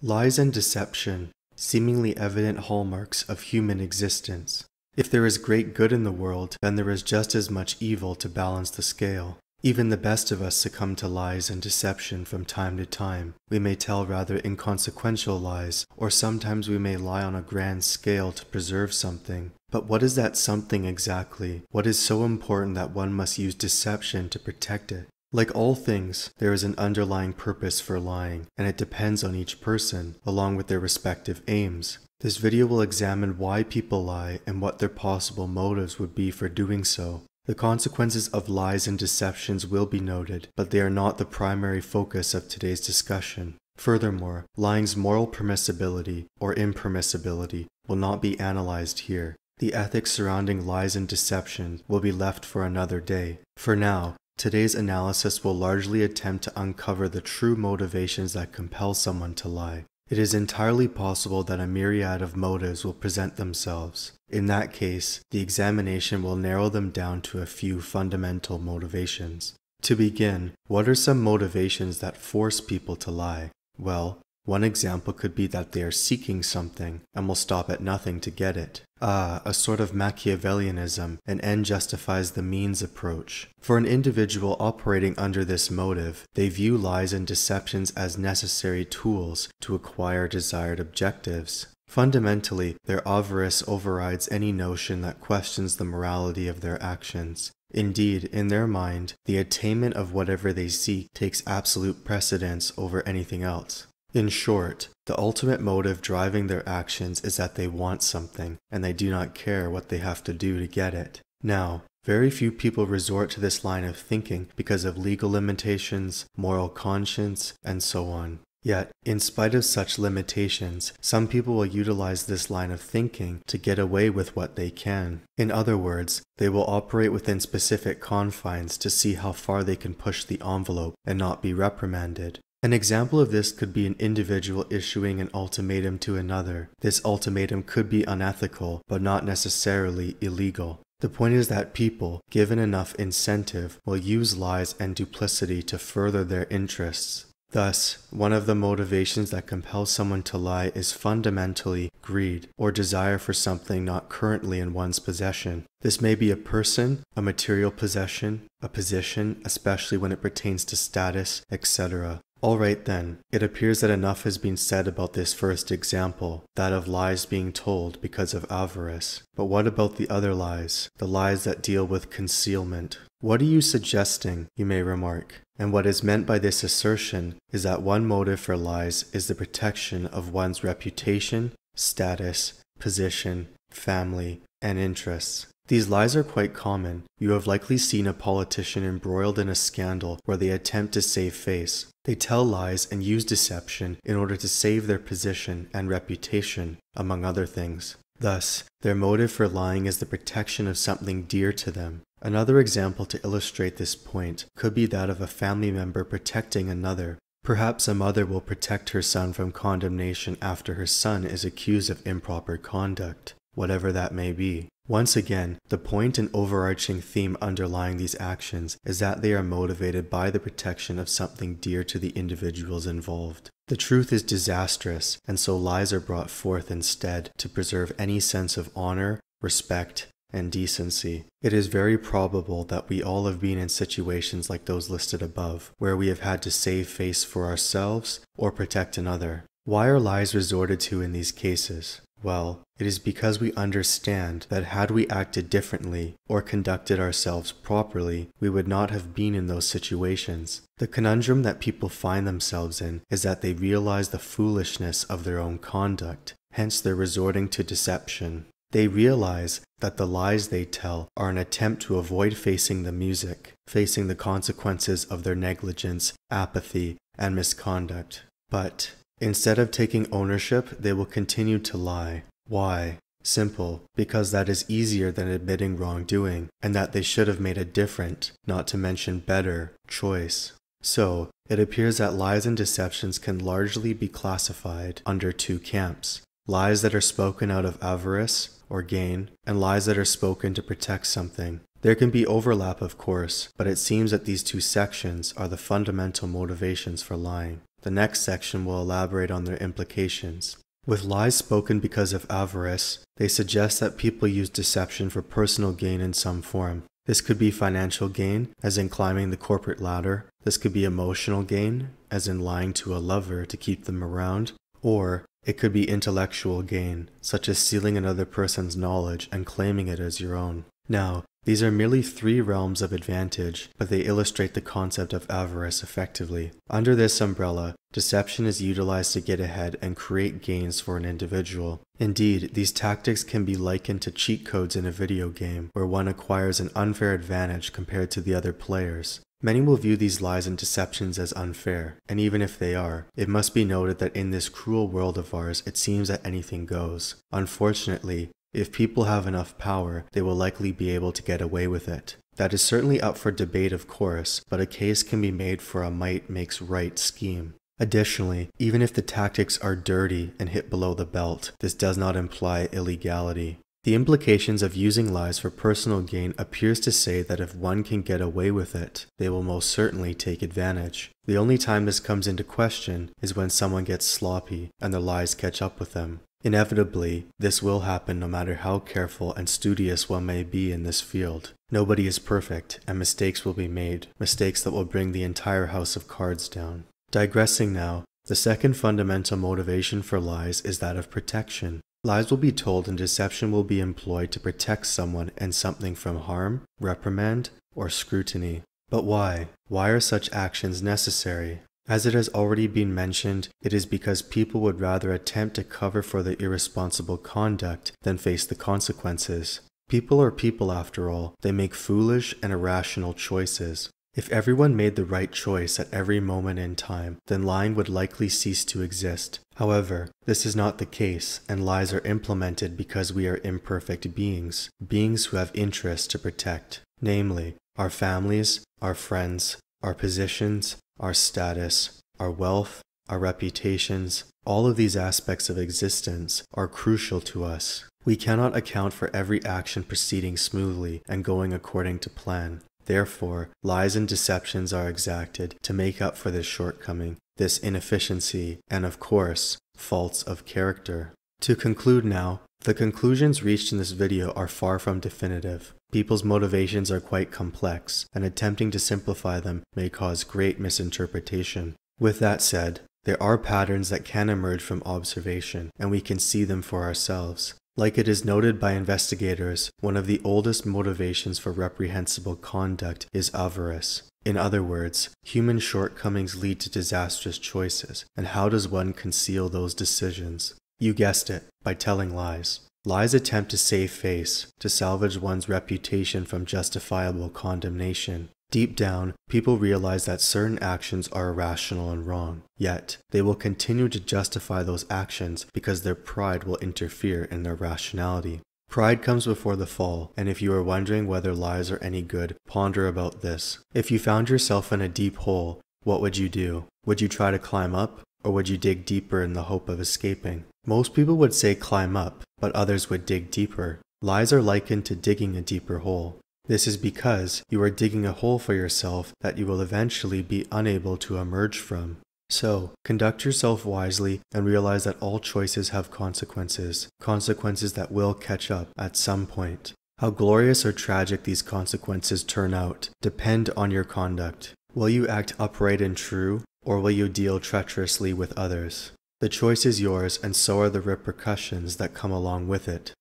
Lies and deception, seemingly evident hallmarks of human existence. If there is great good in the world, then there is just as much evil to balance the scale. Even the best of us succumb to lies and deception from time to time. We may tell rather inconsequential lies, or sometimes we may lie on a grand scale to preserve something. But what is that something exactly? What is so important that one must use deception to protect it? Like all things, there is an underlying purpose for lying, and it depends on each person, along with their respective aims. This video will examine why people lie and what their possible motives would be for doing so. The consequences of lies and deceptions will be noted, but they are not the primary focus of today's discussion. Furthermore, lying's moral permissibility or impermissibility will not be analyzed here. The ethics surrounding lies and deception will be left for another day. For now, today's analysis will largely attempt to uncover the true motivations that compel someone to lie. It is entirely possible that a myriad of motives will present themselves. In that case, the examination will narrow them down to a few fundamental motivations. To begin, what are some motivations that force people to lie? Well, one example could be that they are seeking something and will stop at nothing to get it. A sort of Machiavellianism, an end justifies the means approach. For an individual operating under this motive, they view lies and deceptions as necessary tools to acquire desired objectives. Fundamentally, their avarice overrides any notion that questions the morality of their actions. Indeed, in their mind, the attainment of whatever they seek takes absolute precedence over anything else. In short, the ultimate motive driving their actions is that they want something, and they do not care what they have to do to get it. Now, very few people resort to this line of thinking because of legal limitations, moral conscience, and so on. Yet, in spite of such limitations, some people will utilize this line of thinking to get away with what they can. In other words, they will operate within specific confines to see how far they can push the envelope and not be reprimanded. An example of this could be an individual issuing an ultimatum to another. This ultimatum could be unethical, but not necessarily illegal. The point is that people, given enough incentive, will use lies and duplicity to further their interests. Thus, one of the motivations that compels someone to lie is fundamentally greed or desire for something not currently in one's possession. This may be a person, a material possession, a position, especially when it pertains to status, etc. Alright then, it appears that enough has been said about this first example, that of lies being told because of avarice. But what about the other lies, the lies that deal with concealment? What are you suggesting, you may remark? And what is meant by this assertion is that one motive for lies is the protection of one's reputation, status, position, family, and interests. These lies are quite common. You have likely seen a politician embroiled in a scandal where they attempt to save face. They tell lies and use deception in order to save their position and reputation, among other things. Thus, their motive for lying is the protection of something dear to them. Another example to illustrate this point could be that of a family member protecting another. Perhaps a mother will protect her son from condemnation after her son is accused of improper conduct, whatever that may be. Once again, the point and overarching theme underlying these actions is that they are motivated by the protection of something dear to the individuals involved. The truth is disastrous, and so lies are brought forth instead to preserve any sense of honor, respect, and decency. It is very probable that we all have been in situations like those listed above, where we have had to save face for ourselves or protect another. Why are lies resorted to in these cases? Well, it is because we understand that had we acted differently or conducted ourselves properly, we would not have been in those situations. The conundrum that people find themselves in is that they realize the foolishness of their own conduct, hence they're resorting to deception. They realize that the lies they tell are an attempt to avoid facing the music, facing the consequences of their negligence, apathy, and misconduct. But instead of taking ownership, they will continue to lie. Why? Simple, because that is easier than admitting wrongdoing, and that they should have made a different, not to mention better, choice. So, it appears that lies and deceptions can largely be classified under two camps: lies that are spoken out of avarice or gain, and lies that are spoken to protect something. There can be overlap, of course, but it seems that these two sections are the fundamental motivations for lying. The next section will elaborate on their implications. With lies spoken because of avarice, they suggest that people use deception for personal gain in some form. This could be financial gain, as in climbing the corporate ladder. This could be emotional gain, as in lying to a lover to keep them around. Or it could be intellectual gain, such as stealing another person's knowledge and claiming it as your own. Now, these are merely 3 realms of advantage, but they illustrate the concept of avarice effectively. Under this umbrella, deception is utilized to get ahead and create gains for an individual. Indeed, these tactics can be likened to cheat codes in a video game, where one acquires an unfair advantage compared to the other players. Many will view these lies and deceptions as unfair, and even if they are, it must be noted that in this cruel world of ours, it seems that anything goes. Unfortunately, if people have enough power, they will likely be able to get away with it. That is certainly up for debate, of course, but a case can be made for a might makes right scheme. Additionally, even if the tactics are dirty and hit below the belt, this does not imply illegality. The implications of using lies for personal gain appears to say that if one can get away with it, they will most certainly take advantage. The only time this comes into question is when someone gets sloppy and the lies catch up with them. Inevitably, this will happen no matter how careful and studious one may be in this field. Nobody is perfect, and mistakes will be made, mistakes that will bring the entire house of cards down. Digressing now, the second fundamental motivation for lies is that of protection. Lies will be told and deception will be employed to protect someone and something from harm, reprimand, or scrutiny. But why? Why are such actions necessary? As it has already been mentioned, it is because people would rather attempt to cover for their irresponsible conduct than face the consequences. People are people after all. They make foolish and irrational choices. If everyone made the right choice at every moment in time, then lying would likely cease to exist. However, this is not the case, and lies are implemented because we are imperfect beings who have interests to protect, namely, our families, our friends, our positions, our status, our wealth, our reputations. All of these aspects of existence are crucial to us. We cannot account for every action proceeding smoothly and going according to plan. Therefore, lies and deceptions are exacted to make up for this shortcoming, this inefficiency, and of course, faults of character. To conclude now, the conclusions reached in this video are far from definitive. People's motivations are quite complex, and attempting to simplify them may cause great misinterpretation. With that said, there are patterns that can emerge from observation, and we can see them for ourselves. Like it is noted by investigators, one of the oldest motivations for reprehensible conduct is avarice. In other words, human shortcomings lead to disastrous choices, and how does one conceal those decisions? You guessed it, by telling lies. Lies attempt to save face, to salvage one's reputation from justifiable condemnation. Deep down, people realize that certain actions are irrational and wrong, yet they will continue to justify those actions because their pride will interfere in their rationality. Pride comes before the fall, and if you are wondering whether lies are any good, ponder about this. If you found yourself in a deep hole, what would you do? Would you try to climb up, or would you dig deeper in the hope of escaping? Most people would say climb up, but others would dig deeper. Lies are likened to digging a deeper hole. This is because you are digging a hole for yourself that you will eventually be unable to emerge from. So, conduct yourself wisely and realize that all choices have consequences that will catch up at some point. How glorious or tragic these consequences turn out depend on your conduct. Will you act upright and true, or will you deal treacherously with others? The choice is yours, and so are the repercussions that come along with it.